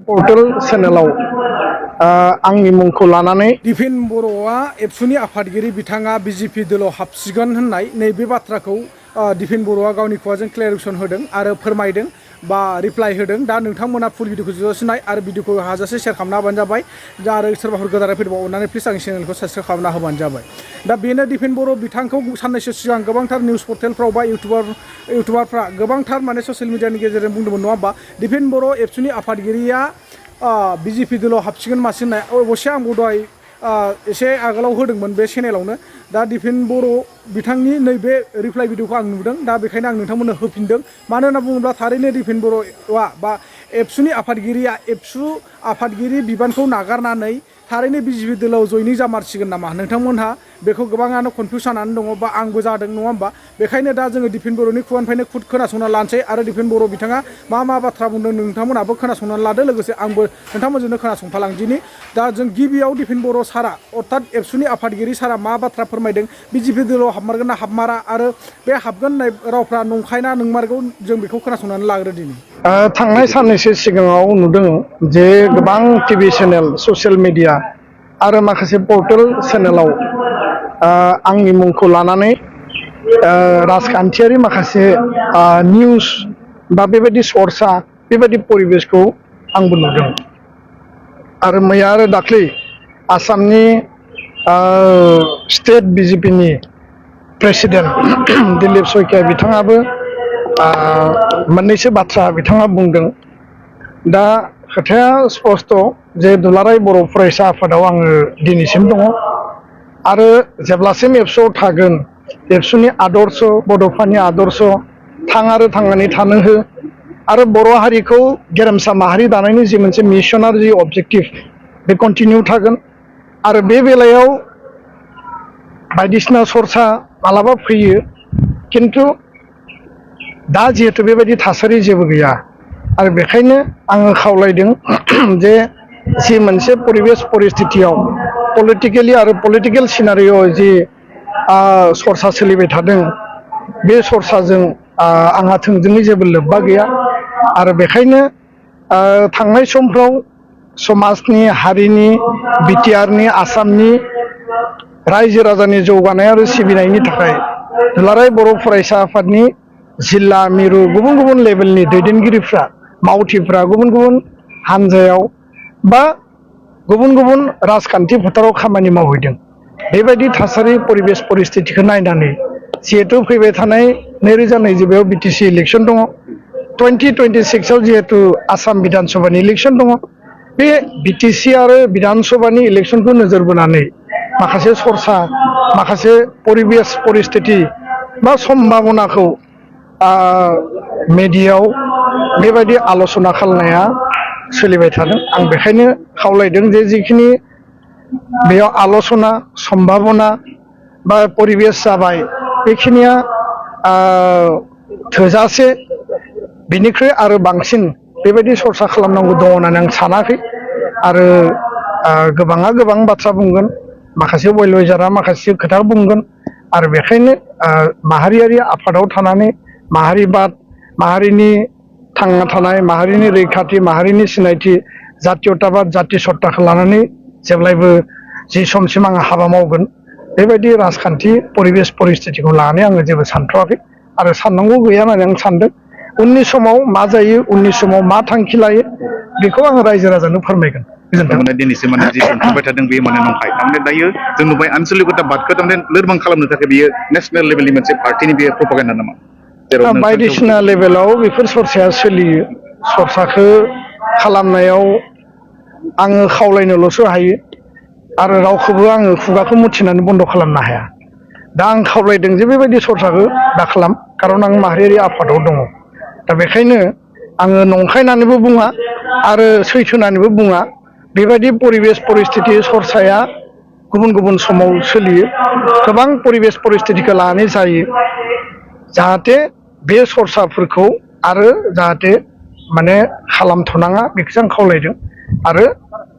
Portal चेनेलाव आंनि मुंखौ लानानै दिपेन बर'आ एबसुनि आफादगिरि बिथाङा बीजेपी दलाव हाबसिगोन होननाय नैबे बाथ्राखौ दिपेन बर'आ गावनि खुगाजों क्लेरिफिकेसन होदों आरो फोरमायदों बा रिप्लाइ होदों। दा नोंथांमोना फुल भिडिअखौ जोबजासे नाय आरो भिडिअखौ हाजासे शेयार खालामना होबानो जाबाय। दा आरो सोरबाफोर गोदानै फैदोंबा अननानै प्लिज आंनि चेनेलखौ साबस्क्राइब खालामना होबानो जाबाय। दा बेनो दिपेन बर' बिथांखौ साननैसो सिगां गोबांथार निउस पर्टेलफ्राव बा इउटुबारफ्रा गोबांथार माने ससियेल मिडियानि गेजेरजों बुंदोंमोन नङा होमबा दिपेन बर' एबसुनि आफादगिरिया बीजेपी दलाव हाबसिगोन मासिगोन होननाय अबसे आंबो दहाय एसे आगोलाव होदोंमोन बे चेनेलावनो। दा दिपेन बर' बिथांनि नैबे रिप्लाइ भिडिअखौ आं नुदों। दा बेखायनो आं नोंथांमोननो होफिनदों। मानो होनना बुङोब्ला थारैनो दिपेन बर'आ बा एबसुनि आफादगिरिया एबसु आफादगिरि बिबानखौ नागारनानै थारैनो बीजेपी दलाव जयनिं जामारसिगोन नामा नोंथांमोनहा बेखौ गोबाङानो कनफिउस जानानै दङ बा आंबो जादों नङा होमबा। बेखायनो दा जोङो दिपेन बर'नि खुगानिफ्रायनो खुद खोनासंना लानोसै आरो दिपेन बर' बिथाङा मा बाथ्रा बुंदों नोंथांमोनहाबो खोनासंनानै लादो। लोगोसे आंबो नोंथांमोनजोंनो खोनासंफालांदिनि। दा जों गिबियाव दिपेन बर' सारा अर्थात एबसुनि आफादगिरि सारा मा बाथ्रा फोरमायदों बीजेपी दलाव हाबमारगोन ना हाबमारा आरो बे हाबगोन होननाय रावफ्रा नंखाय ना नंमारगौ जों बेखौ खोनासंनानै लाग्रो दिनै। थांनाय साननैसो सिगाङाव नुदों जे गोबां टिभि चेनेल ससियेल मिडिया आरो माखासे पर्टेल चेनेलाव आंनि मुंखौ लानानै राजखान्थियारि माखासे निउस बा बेबायदि सर्सा बेबायदि परिबेसखौ आंबो नुदों। आरो मैया आरो दाख्लै आसामनि स्टेट बीजेपीनि प्रेसिडेन्ट दिलीप शइकिया बिथाङाबो मोननैसो बाथ्रा बिथाङा बुंदों। दा खोथाया स्पस्ट जे दुलाराय बर' फरायसा आफादाव आङो दिनैसिम दङ आरो जेब्लासिम एबसुआव थागोन एबसुनि आदर्श बड'फानि आदर्श आरो थांनानै थानो हो आरो बर' हारिखौ गेरेमसा माहारि दानायनि जि मोनसे मिशन आरो जि अबजेक्टिभ बे कन्टिनिउ थागोन। आरो बे बेलायाव बायदिसिना सर्सा मालाबा फैयो खिन्थु दा जिहेतु बेबायदि थासारि जेबो गैया आरो बेखायनो आङो खावलायदों जे जि मोनसे परिबेस परिस्थितियाव पलिटिकेलि आरो पलिटिकेल सिनारियाव जि सर्सा सोलिबाय थादों बे सर्साजों आंहा थोंजोङै जेबो लोब्बा गैया। आरो बेखायनो थांनाय समफ्राव समाजनि हारिनि बिटिआरनि आसामनि रायजो राजानि जौगानाय आरो सिबिनायनि थाखाय दुलाराय बर' फरायसा आफादनि जिल्ला मिरु गुबुन गुबुन लेभेलनि दैदेनगिरिफ्रा मावथिफ्रा गुबुन गुबुन हानजायाव बा गुबुन गुबुन राजखान्थि फोथाराव खामानि मावहैदों। बेबायदि थासारि परिबेस परिस्थितिखौ नायनानै जिहेतु फैबाय थानाय 2022 बिटिसि इलेक्सन दङ 2026आव जिहेतु आसाम बिधान सभानि इलेक्सन दङ बे बिटिसि आरो बिधान सभानि इलेक्सनखौ नोजोर बोनानै माखासे सर्सा माखासे परिबेस परिस्थिति बा सम्भावनाखौ मेडियायाव बेबायदि आल'सना खालामनाया सोलिबाय थादों। आं बेखायनो खावलायदों जे जिखिनि बेयाव आल'सना सम्भाबना बा परिबेस जाबाय बेखिनिया थोजासे बेनिख्रुइ आरो बांसिन बेबायदि सर्सा खालामनांगौ दङ होननानै आं सानाखै। आरो गोबाङा गोबां बाथ्रा बुंगोन माखासे वेलवेजारा माखासे खोथा बुंगोन आरो बेखायनो माहारियारि आफादाव थानानै माहारिबाद माहारिनि थांना थानाय माहारिनि रैखाथि माहारिनि सिनायथि जातीयताबाद जाति सत्ताखौ लानानै जेब्लायबो जि समसिम आङो हाबा मावगोन बेबायदि राजखान्थि परिबेस परिस्थितिखौ लानानै आङो जेबो सानथ'वाखै आरो साननांगौ गैया होननानै आं सानदों। उननि समाव मा जायो उननि समाव मा थांखि लायो बेखौ आङो रायजो राजानो फोरमायगोन। माने दिनैसिम माने जि सोंखांबाय थादों बेयो माने नंखाय थारमाने दायो जों नुबाय आनसलिकता बादखौ थारमाने लोरबां खालामनो थाखाय बेयो नेसनेल लेभेलनि मोनसे पार्टिनि बेयो प्रपागान्डा नामा? बायदिसिना लेभेलाव बेफोर सर्साया सोलियो। सर्साखौ खालामनायाव आङो खावलायनोल'सो हायो आरो रावखौबो आङो खुगाखौ मुथिनानै बन्द' खालामनो हाया। दा आं खावलायदों जे बेबायदि सर्साखौ दा खालाम खारन आं माहारियारि आफादाव दङ। दा बेखायनो आङो नंखायनानैबो बुङा आरो सैथोनानैबो बुङा। बेबायदि परिबेस परिस्थिति सर्साया गुबुन गुबुन समाव सोलियो गोबां परिबेस परिस्थितिखौ लानानै जायो जाहाथे बे सर्साफोरखौ आरो जाहाथे माने खालामथ'नाङा बेखौसो आं खावलायदों। आरो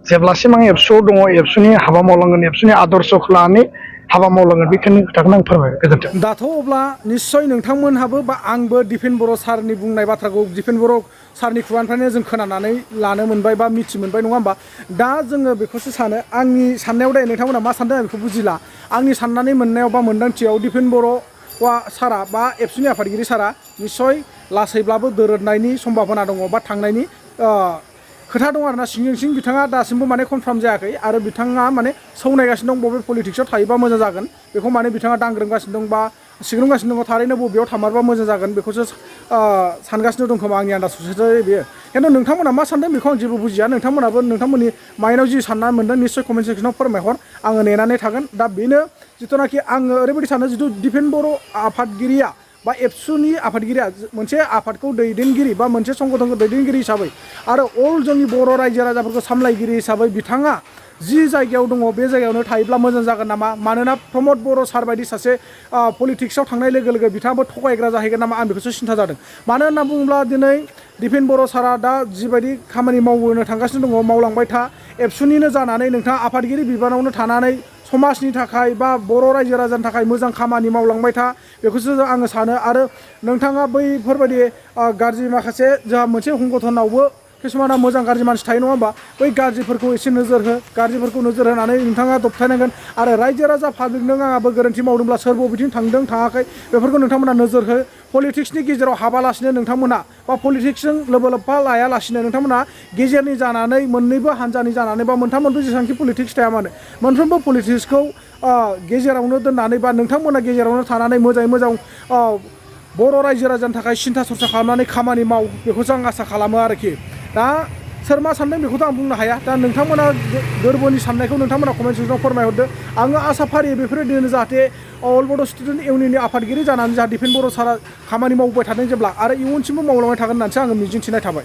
जेब्लासिम आं एबसुआव दङ एबसुनि हाबा मावलांगोन एबसुनि आदर्शखौ लानानै हाबा मावलांगोन बेखिनि खोथाखौनो आं फोरमायबाय गोजोन्थों। दाथ' अब्ला निस्सय नोंथांमोनहाबो बा आंबो दिपेन बर' सारनि बुंनाय बाथ्राखौ दिपेन बर' सारनि खुगानिफ्रायनो जों खोनानानै लानो मोनबाय बा मिथि मोनबाय नङा होमबा। दा जोङो बेखौसो सानो आंनि साननायाव दाय नोंथांमोना मा सानदों आं बेखौ बुजिला। आंनि साननानै मोननायाव बा मोन्दांथियाव दिपेन बर' सारा बा एबसुनि आफादगिरि सारा निस्सय लासैब्लाबो दोरोदनायनि सम्भाबना दङ बा थांनायनि खोथा दं आरोना सिंजों सिं बिथाङा दासिमबो माने कनफार्म जायाखै आरो बिथाङा माने सौनायगासिनो दं बबे पलिटिक्सआव थायोबा मोजां जागोन बेखौ माने बिथाङा दांग्रोमगासिनो दं बा सिग्रोमगासिनो दङ थारैनो बबेयाव थामारबा मोजां जागोन बेखौसो सानगासिनो दं खोमा आंनि आन्दाजसो बेयो। खिन्थु नोंथांमोना मा सानदों बेखौ आं जेबो बुजिया। नोंथांमोनाबो नोंथांमोननि माइन्डआव जि सानना मोनदों निस्सय कमेन्ट सेक्सनाव फोरमायहर आङो नेनानै थागोन। दा बेनो जिथुनाखि आङो ओरैबायदि सानो जिथु दिपेन बर' आफादगिरिया बा एबसुनि आफादगिरिया मोनसे आफादखौ दैदेनगिरि बा मोनसे संगठनखौ दैदेनगिरि हिसाबै आरो अल जोंनि बर' रायजो राजाफोरखौ सामलायगिरि हिसाबै बिथाङा जि जायगायाव दङ बे जायगायावनो थायोब्ला मोजां जागोन नामा। मानोना प्रमद बर' सार बायदि सासे पलिटिक्सआव थांनाय लोगो लोगो बिथाङाबो थगायग्रा जाहैगोन नामा आं बेखौसो सिन्था जादों। मानो होनना बुङोब्ला दिनै दिपेन बर' सारा दा जिबायदि खामानि मावनो थांगासिनो दङ मावलांबाय था एबसुनिनो जानानै नोंथाङा आफादगिरि बिबानावनो थानानै समाजनि थाखाय बा बर' रायजो राजानि थाखाय मोजां खामानि मावलांबाय था बेखौसो आङो सानो। आरो नोंथाङा बैफोरबायदि गाज्रि माखासे जोंहा मोनसे संगठनावबो किसुमाना मोजां गाज्रि मानसि थायो नङा होमबा। बै गाज्रिफोरखौ एसे नोजोर हो गाज्रिफोरखौ नोजोर होनानै नोंथाङा दबथायनांगोन। आरो रायजो राजा पाब्लिक नों आंहाबो गोरोन्थि मावदोंब्ला सोर बबेथिं थांदों थाङाखै बेफोरखौ नोंथांमोना नोजोर हो। पलिटिक्सनि गेजेराव हाबालासिनो नोंथांमोना बा पलिटिक्सजों लोब्बा लोब्बा लायालासिनो नोंथांमोना गेजेरनि जानानै मोननैबो हानजानि जानानै बा मोनथाम जेसेबांखि पलिटिक्स थाया मानो मोनफ्रोमबो पलिटिक्सखौ गेजेरावनो दोननानै बा नोंथांमोना गेजेरावनो थानानै मोजाङै मोजां बर' रायजो राजानि थाखाय सिन्था सरसा खालामनानै खामानि माव बेखौसो आं आसा खालामो आरोखि। दा सोर मा सानदों बेखौथ' आं बुंनो हाया। दा नोंथांमोना गोरबोनि साननायखौ नोंथांमोना कमेन्ट सेक्सनाव फोरमायहरदो। आङो आसा फारियो बेफोरबायदिनो जाहाथे अल बड' स्टुडेन्ट इउनियननि आफादगिरि जानानै जोंहा दिपेन बर' सारा खामानि मावबाय थादों जेब्ला आरो इयुनसिमबो मावलांबाय थागोन होननानैसो आङो मिजिंथिनाय थाबाय।